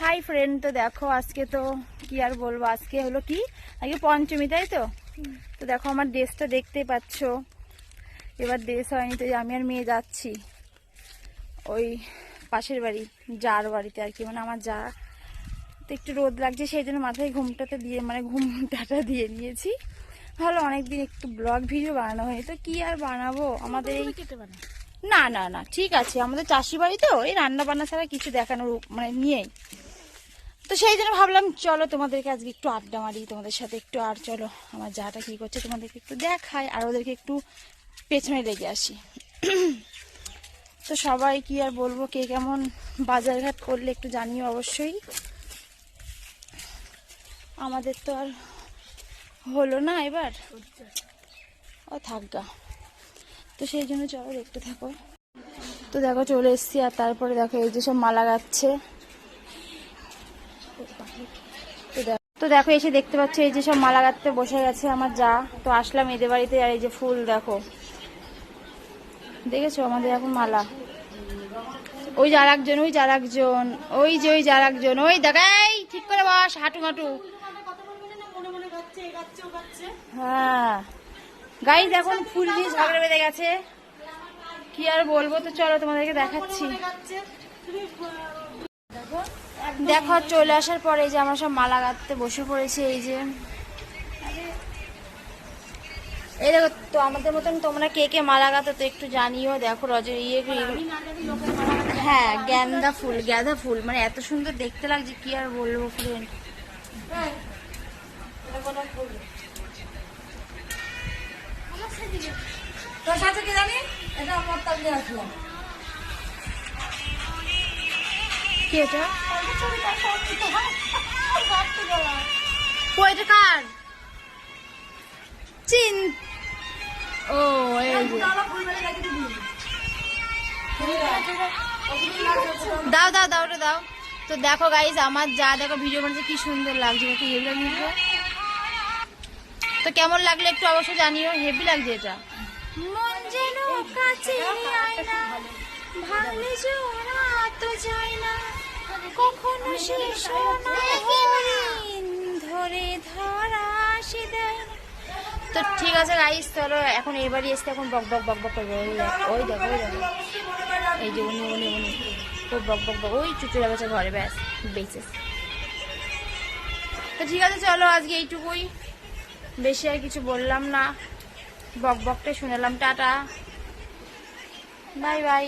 Hi friend, তো দেখো আজকে তো কি আর বলবো, আজকে হলো কি আজকে পঞ্চমী, তাই তো। তো দেখো আমার ড্রেসটা দেখতেই পাচ্ছ, এবার ড্রেস হয়নি, তো আমি আর মেয়ে যাচ্ছি ওই পাশের বাড়ি যার বাড়িতে আর কি, মানে আমার যা তো একটু রোদ লাগছে সেই জন্য মাথায় ঘুমটাতে দিয়ে মানে ঘুমটাটা দিয়ে নিয়েছি। ভালো অনেকদিন একটু ব্লগ ভিডিও বানানো হয়নি, তো কি আর বানাবো আমাদের এই না না না ঠিক আছে, আমাদের চাষি বাড়ি তো এই রান্না বান্না ছাড়া কিছু দেখানোর মানে নিয়েই, তো সেই জন্য ভাবলাম চলো তোমাদেরকে আজকে একটু আড্ডা মারি তোমাদের সাথে একটু, আর চলো আমার যাটা কি করছে তোমাদেরকে একটু দেখাই আর ওদেরকে একটু পেছনে লেগে আসি। তো সবাই কি আর বলবো, কে কেমন বাজারঘাট করলে একটু জানিও অবশ্যই। আমাদের তো আর হলো না এবার, ও থাকগা, তো সেই জন্য চলো দেখতে থাকো। তো দেখো চলে এসছি, আর তারপরে দেখো এই যে সব মালা গাচ্ছে। তো দেখো এসে দেখতে পাচ্ছ এই যে সব মালা গাঁথতে বসে গেছে আমার যা। তো আসলাম এদের বাড়িতে, আর এই যে ফুল দেখো, দেখেছো আমাদের এখন মালা। ওই যে আর একজন, ওই যে আর একজন, ওই যে ওই যে আর একজন, ওই দেখাই ঠিক করে বস, হাঁটু হাঁটু। হ্যাঁ গাইজ এখন ফুল দিয়ে ঝগড়া বেঁধে গেছে, কি আর বলবো। তো চলো তোমাদেরকে দেখাচ্ছি। দেখো চলে আসার পরে এই যে আমরা সব মালা গাঁথতে বসে পড়েছি। এই যে এই দেখো, তো আমাদের মতন তোমরা কে কে মালা গাঁথো তো একটু জানিও। দেখো হ্যাঁ গাঁদা ফুল মানে এত সুন্দর দেখতে লাগছে, কি আর বলবো ফ্রেন্ড। কি এটা কয়টা কার চিন ও দাও দাও দাও ওটা দাও। তো দেখো গাইজ আমার যা দেখো ভিডিও বানাতে কি সুন্দর লাগছে, দেখো হেভি লাগছে। তো কেমন লাগলো একটু অবশ্যই জানিও, হেভি লাগছে এটা। মন যেন কাছে আয়না ভাঙলে জোড়া তো যায় না, কখনো শেষ না হরিণ ধরে ধরা সে দেয় না। তো ঠিক আছে গাইজ, চলো এখন এবারই এসে এখন বক বক বক বক করবে। ওই দেখো ওই দেখো এই যে উনি উনি উনি খুব বক বক বক, ওই চুচুরা গেছে ঘরে, ব্যাস বেঁচে। তো ঠিক আছে চলো আজকে এইটুকুই, বেশি আর কিছু বললাম না, বক বকটা শুনেলাম। Tata bye by.